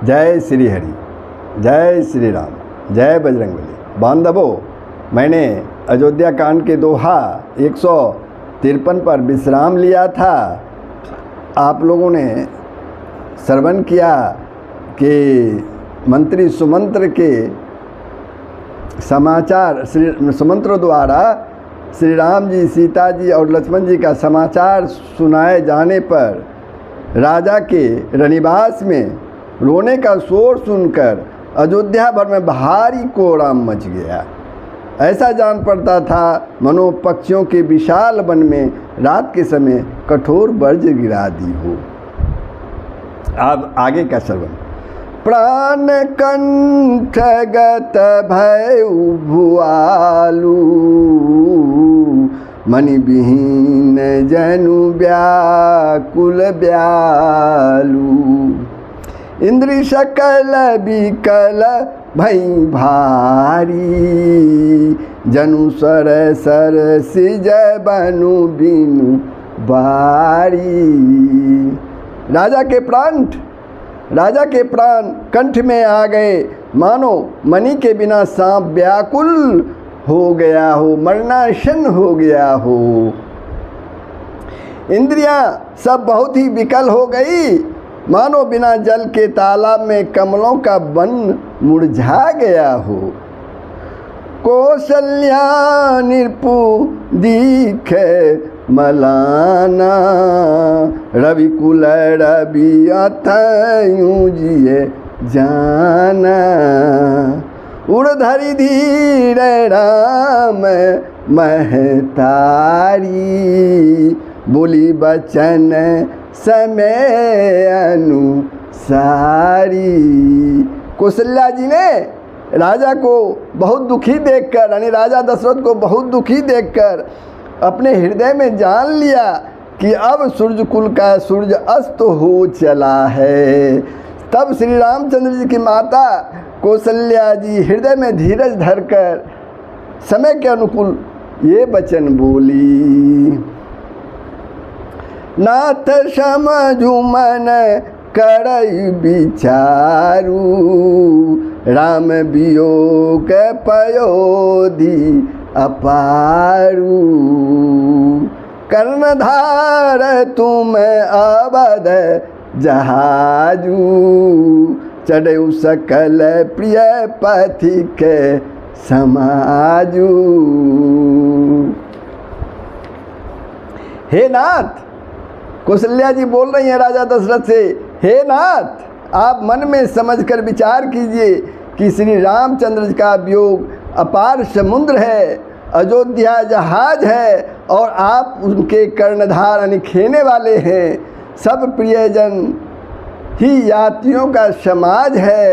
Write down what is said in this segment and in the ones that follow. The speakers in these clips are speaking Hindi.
जय श्री हरि, जय श्री राम, जय बजरंगबली। बांधवों, मैंने अयोध्या कांड के दोहा 153 पर विश्राम लिया था। आप लोगों ने श्रवण किया कि मंत्री सुमंत्र के समाचार, सुमंत्र द्वारा श्री राम जी, सीता जी और लक्ष्मण जी का समाचार सुनाए जाने पर राजा के रनिवास में रोने का शोर सुनकर अयोध्या भर में भारी कोहराम मच गया। ऐसा जान पड़ता था मनो पक्षियों के विशाल वन में रात के समय कठोर बर्ज गिरा दी हो। अब आगे का श्रवण। प्राण कंठगत भय भुआलू, मणि विहीन जनु व्याकुल ब्यालू। इंद्रि सकल विकल भई भारी, जनु सर सर सिज बनु बिनु बारी। राजा के प्राण कंठ में आ गए, मानो मणि के बिना सांप व्याकुल हो गया हो, मरणासन हो गया हो। इंद्रियां सब बहुत ही विकल हो गई, मानो बिना जल के तालाब में कमलों का वन मुरझा गया हो। कौशल्या निरपु दीखे मलाना, रवि कुल रवि अथयूं जिए जाना। उड़धरि धीर राम महतारी, बोली बचन समय अनुसारी। कौशल्या जी ने राजा को बहुत दुखी देखकर, यानी राजा दशरथ को बहुत दुखी देखकर अपने हृदय में जान लिया कि अब सूर्य कुल का सूर्य अस्त हो चला है। तब श्री रामचंद्र जी की माता कौशल्या जी हृदय में धीरज धरकर समय के अनुकूल ये वचन बोली। नाथ समझु मन करई विचारू, राम वियोग पयोधि अपारू। कर्णधार तुम अवध जहाजू, चढ़ऊ सकल प्रिय पथिक समाजू। हे नाथ, कौशल्या जी बोल रही हैं राजा दशरथ से, हे नाथ, आप मन में समझकर विचार कीजिए कि श्री रामचंद्र का वियोग अपार समुद्र है, अयोध्या जहाज है और आप उनके कर्णधार यानी खेने वाले हैं। सब प्रियजन ही यात्रियों का समाज है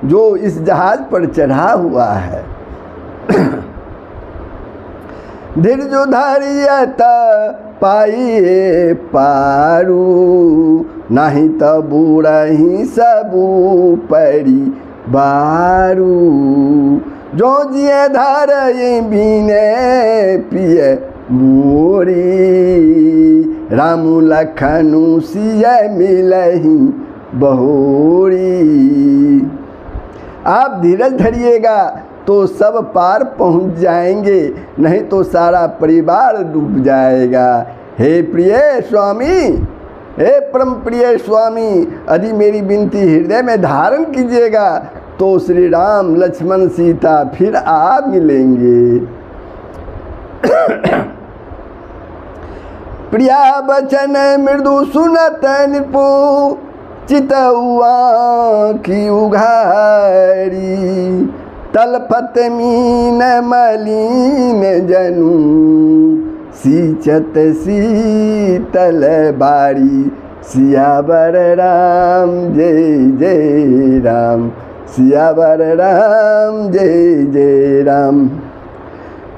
जो इस जहाज पर चढ़ा हुआ है। धीरजु धरियत पाइए पारू, नहीं तो बुरही सबू परी बारू। जो जिए धर बीने पिए मोरी, रामु लखनु सिय मिलही बहोरी। आप धीरज धरिएगा तो सब पार पहुंच जाएंगे, नहीं तो सारा परिवार डूब जाएगा। हे प्रिय स्वामी, हे परम प्रिय स्वामी, यदि मेरी विनती हृदय में धारण कीजिएगा तो श्री राम लक्ष्मण सीता फिर आ मिलेंगे। प्रिया बचन मृदु सुनत निपु, चितउआ की उघारी। तलपत मीन मलीन जनु, सींचत शीतल बारी। सियावर राम जय जय राम, सियावर राम जय जय राम।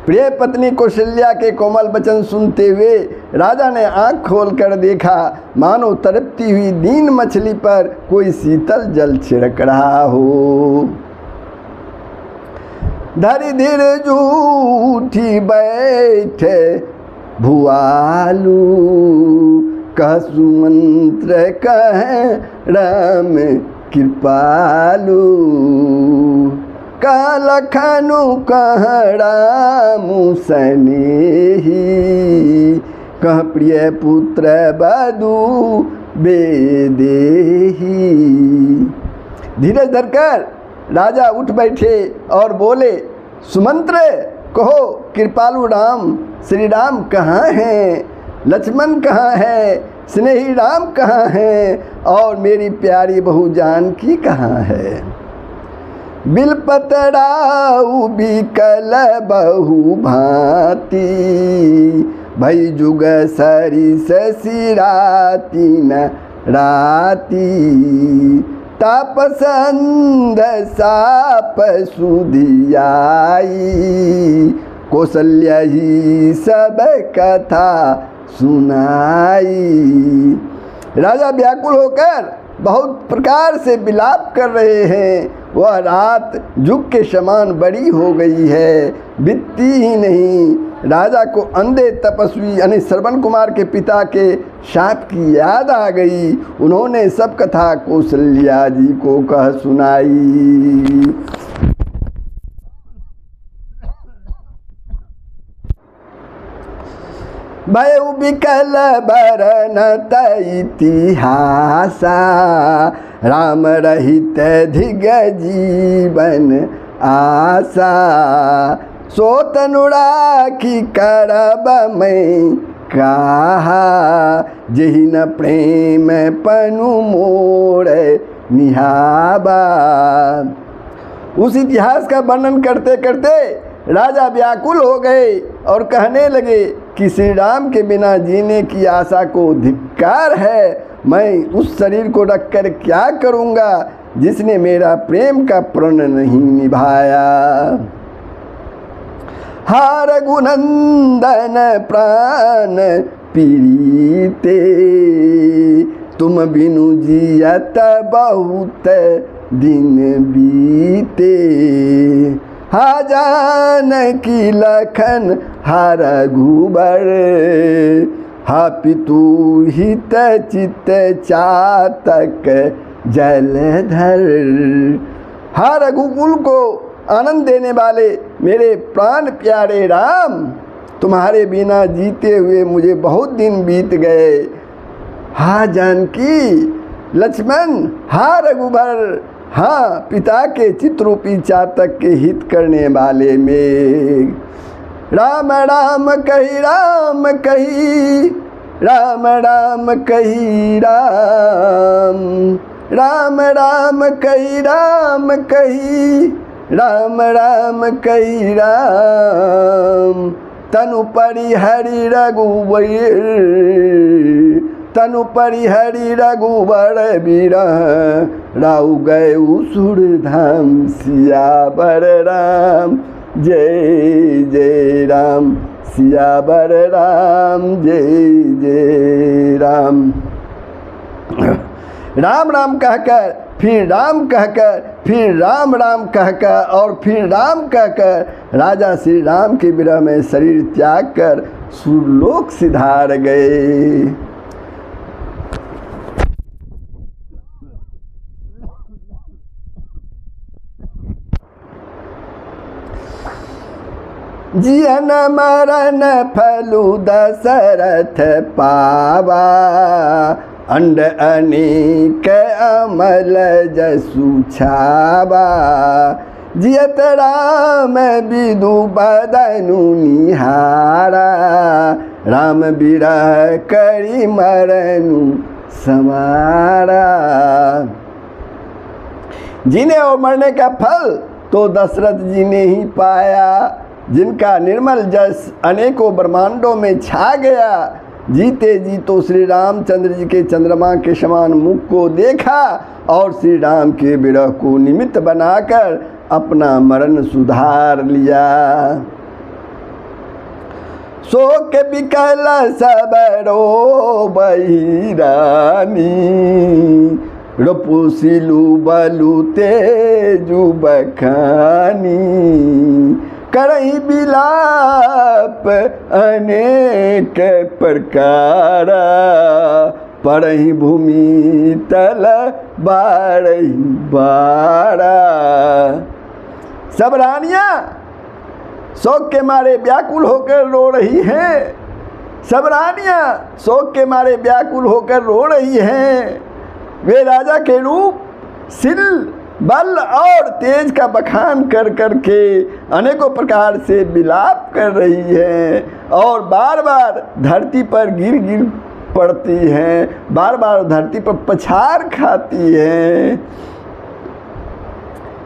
प्रिय पत्नी कौशल्या के कोमल वचन सुनते हुए राजा ने आंख खोलकर देखा, मानो तड़पती हुई दीन मछली पर कोई शीतल जल छिड़क रहा हो। धरि धीर जूठी बैठे भुआलू, कहसु मंत्र कह राम कृपालु। कहाँ लखनु कहाँ रामु सनेही, कहाँ प्रिय पुत्र बधु बेदेही। धीरज धरकर राजा उठ बैठे और बोले, सुमंत्र कहो कृपालु राम श्री राम कहाँ हैं, लक्ष्मण कहाँ है, स्नेही राम कहाँ है, और मेरी प्यारी बहू जानकी कहाँ है। बिलपतराऊ बिकल बहु भांति, भई जुग सरिस सिराती न राती। तापसंद साप सुधियाई, कौशल्य ही सब कथा सुनाई। राजा व्याकुल होकर बहुत प्रकार से विलाप कर रहे हैं। वह रात जुग के समान बड़ी हो गई है, बीतती ही नहीं। राजा को अंधे तपस्वी यानी श्रवण कुमार के पिता के शाप की याद आ गई। उन्होंने सब कथा कौशल्या जी को कह सुनाई। भयउ बिकल बरनत इतिहासा, राम रहित धिग जीवन आशा। सो तनुरा की करब मैं कहा, जहि न प्रेम पनु मोर निहाबा। उस इतिहास का वर्णन करते करते राजा व्याकुल हो गए और कहने लगे कि श्री राम के बिना जीने की आशा को धिक्कार है। मैं उस शरीर को रखकर क्या करूँगा जिसने मेरा प्रेम का प्रण नहीं निभाया। हा रघुनंदन प्राण पीड़िते, तुम बिनु जियत बहुत दिन बीते। हा जानकी लखन हा रघुबर, हा पितु हित चित चातक जलधर। हा रघुकुल को आनंद देने वाले मेरे प्राण प्यारे राम, तुम्हारे बिना जीते हुए मुझे बहुत दिन बीत गए। हा जानकी लक्ष्मण, हा रघुबर, हाँ पिता के चित्ररूपी चातक के हित करने वाले में। राम राम कही राम कही, राम राम कही राम, राम राम कही राम कही, राम राम कही राम। तनु परिहरि रघुवीर, तनु परिहरि रघुवर बिरह। राउ गए सुर धाम सियावर राम, जय जय राम सियावर राम, जय जय राम। राम राम कहकर फिर राम कहकर फिर राम राम कहकर और फिर राम कहकर राजा श्री राम के विरह में शरीर त्याग कर सुरलोक सिधार गए। जियन मरण फलु दशरथ पावा, अंड अनेक अमल जसु छावा। जियत राम विदु बदनु निहारा, राम बिरह करी मरनु समारा। जीने और मरने का फल तो दशरथ जी ने ही पाया, जिनका निर्मल जस अनेकों ब्रह्मांडों में छा गया। जीते जी तो श्री रामचंद्र जी के चंद्रमा के समान मुख को देखा और श्री राम के विरह को निमित्त बनाकर अपना मरण सुधार लिया। शोक बिकल सब रो बहिरानी, रपुसिलु बलु तेजु बखानी। करई बिलाप अनेक प्रकारा, परहि भूमि तल बारही बारा। सब रानियां शोक के मारे व्याकुल होकर रो रही हैं। सब रानियां शोक के मारे व्याकुल होकर रो रही हैं। वे राजा के रूप, सिल, बल और तेज का बखान कर कर के अनेकों प्रकार से विलाप कर रही हैं और बार बार धरती पर गिर गिर पड़ती हैं, बार बार धरती पर पछाड़ खाती हैं।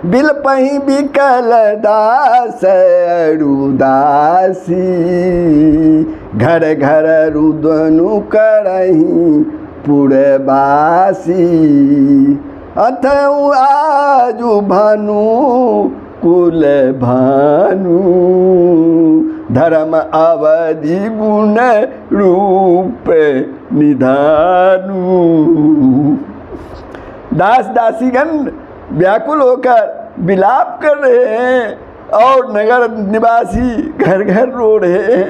बिलपहि बिकल दास रुदासी, घर घर रुदनु करही पुरबासी। अथऊ आजु भानु कुल भानु, धर्म अवधि गुण रूप निधानु। दास दासीगण व्याकुल होकर विलाप कर रहे हैं और नगर निवासी घर घर रो रहे हैं।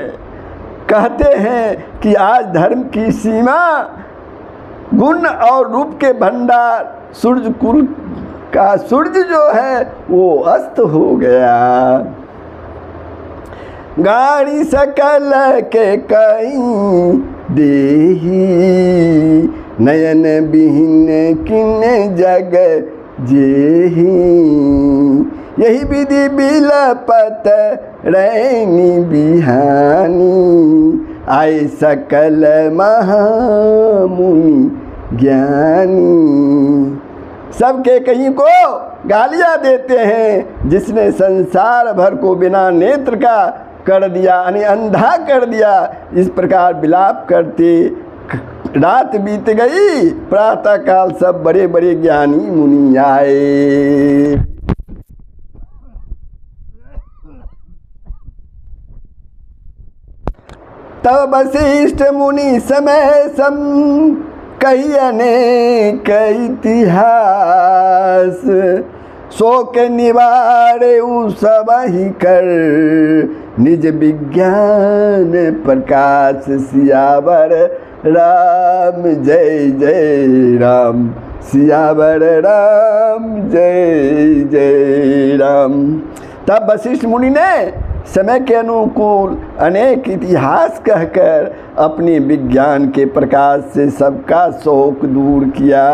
कहते हैं कि आज धर्म की सीमा, गुण और रूप के भंडार, सूर्य कुल का सूर्य जो है वो अस्त हो गया। गाड़ी सकल के कई देही, नयन बिहीन किन जग जेही। यही विधि बिलपत रैनी बिहानी, आए सकल महामुनि ज्ञानी। सबके कहीं को गालियाँ देते हैं, जिसने संसार भर को बिना नेत्र का कर दिया, यानी अंधा कर दिया। इस प्रकार विलाप करते रात बीत गई, प्रातः काल सब बड़े बड़े ज्ञानी मुनि आए। तब वशिष्ठ मुनि समय सम कही अनेक इतिहास, शोक निवारे सबहि कर निज विज्ञान प्रकाश। सियावर राम जय जय राम, सियावर राम जय जय राम। तब वशिष्ठ मुनि ने समय के अनुकूल अनेक इतिहास कहकर अपने विज्ञान के प्रकाश से सबका शोक दूर किया।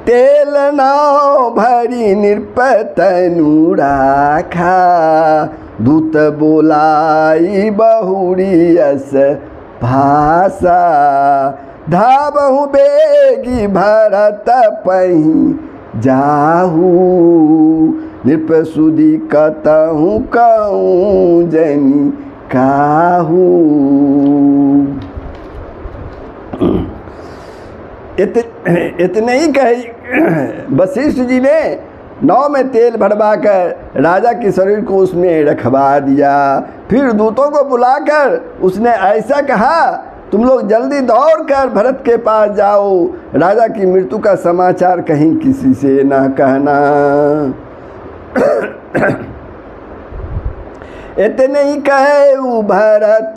तेल नाव भरी नृपतनु राखा, दूत बोलाई बहुरी अस भाषा। धावहु बेगी भरत पही जाहू, नृपसुधि कतहु कहूँ जनि काहू। इतने ही कही वशिष्ठ जी ने नाव में तेल भरवाकर राजा के शरीर को उसमें रखवा दिया। फिर दूतों को बुलाकर उसने ऐसा कहा, तुम लोग जल्दी दौड़ कर भरत के पास जाओ, राजा की मृत्यु का समाचार कहीं किसी से ना कहना। इतने ही कहे भरत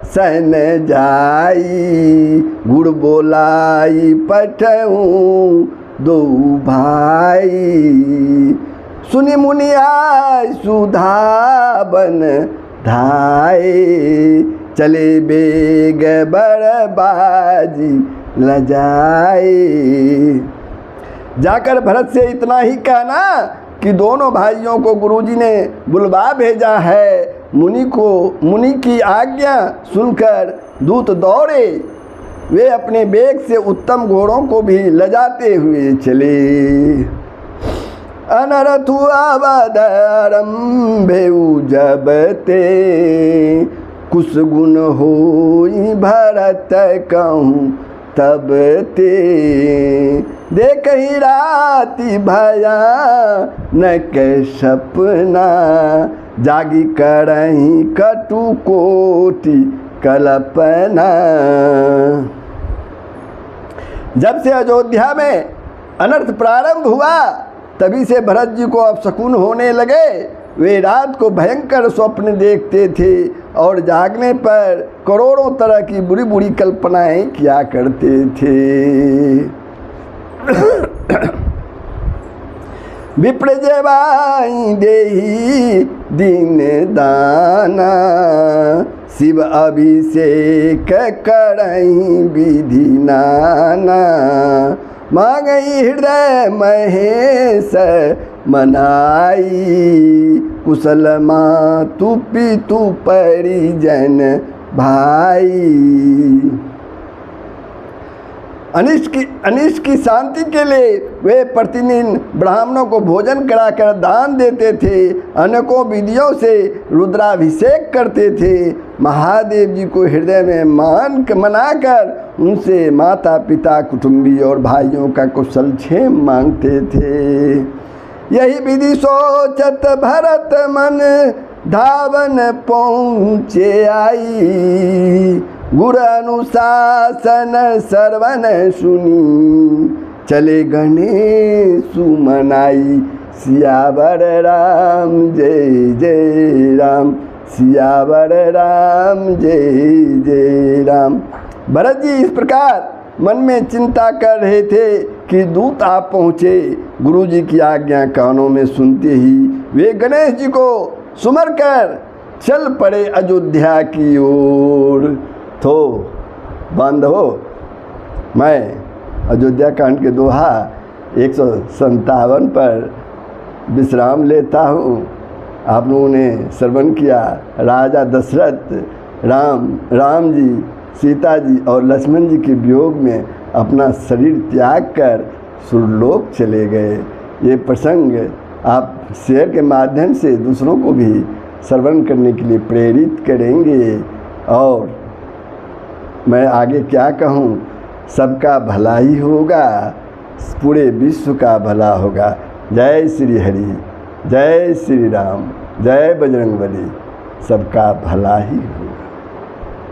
सन जाई, गुड़ बोलाई पठऊँ दो भाई। सुनि मुनि आय सुधा बन धाये, चले बेग बड़बाजी लजाए। जाकर भरत से इतना ही कहना कि दोनों भाइयों को गुरुजी ने बुलवा भेजा है। मुनि की आज्ञा सुनकर दूत दौड़े। वे अपने बेग से उत्तम घोड़ों को भी लजाते हुए चले। अनरथु आरंभेउ जब ते, कुछ गुण होई भरत कहूँ तब ते। देखहि राति भया न के सपना, जागी करही कटु कोटि कल्पना। जब से अयोध्या में अनर्थ प्रारंभ हुआ, तभी से भरत जी को अपशकुन होने लगे। वे रात को भयंकर स्वप्न देखते थे और जागने पर करोड़ों तरह की बुरी बुरी कल्पनाएं किया करते थे। विप्र जवाई देही दीन दाना, शिव अभिषेक करई विधि नाना, मांगई हृदय महेश मनाई, कुशल मातु पितु परिजन भाई। अनिष्ट की शांति के लिए वे प्रतिदिन ब्राह्मणों को भोजन कराकर दान देते थे, अनेकों विधियों से रुद्राभिषेक करते थे, महादेव जी को हृदय में मनाकर उनसे माता पिता कुटुंबी और भाइयों का कुशल क्षेम मांगते थे। यही विधि सोचत भरत मन धावन पहुँचे आई, गुरु अनुशासन सर्वन सुनी, चले गणेश मनाई, सियावर राम जय जय राम, सियावर राम जय जय राम। भरत जी इस प्रकार मन में चिंता कर रहे थे कि दूत आ पहुँचे। गुरु जी की आज्ञा कानों में सुनते ही वे गणेश जी को सुमर कर चल पड़े अयोध्या की ओर। तो बांधवों, मैं अयोध्या कांड के दोहा 157 पर विश्राम लेता हूँ। आप लोगों ने श्रवण किया, राजा दशरथ राम जी, सीता जी और लक्ष्मण जी के वियोग में अपना शरीर त्याग कर सुरलोक चले गए। ये प्रसंग आप शेयर के माध्यम से दूसरों को भी श्रवण करने के लिए प्रेरित करेंगे। और मैं आगे क्या कहूँ, सबका भला ही होगा, पूरे विश्व का भला होगा। जय श्री हरि, जय श्री राम, जय बजरंगबली। सबका भला ही होगा।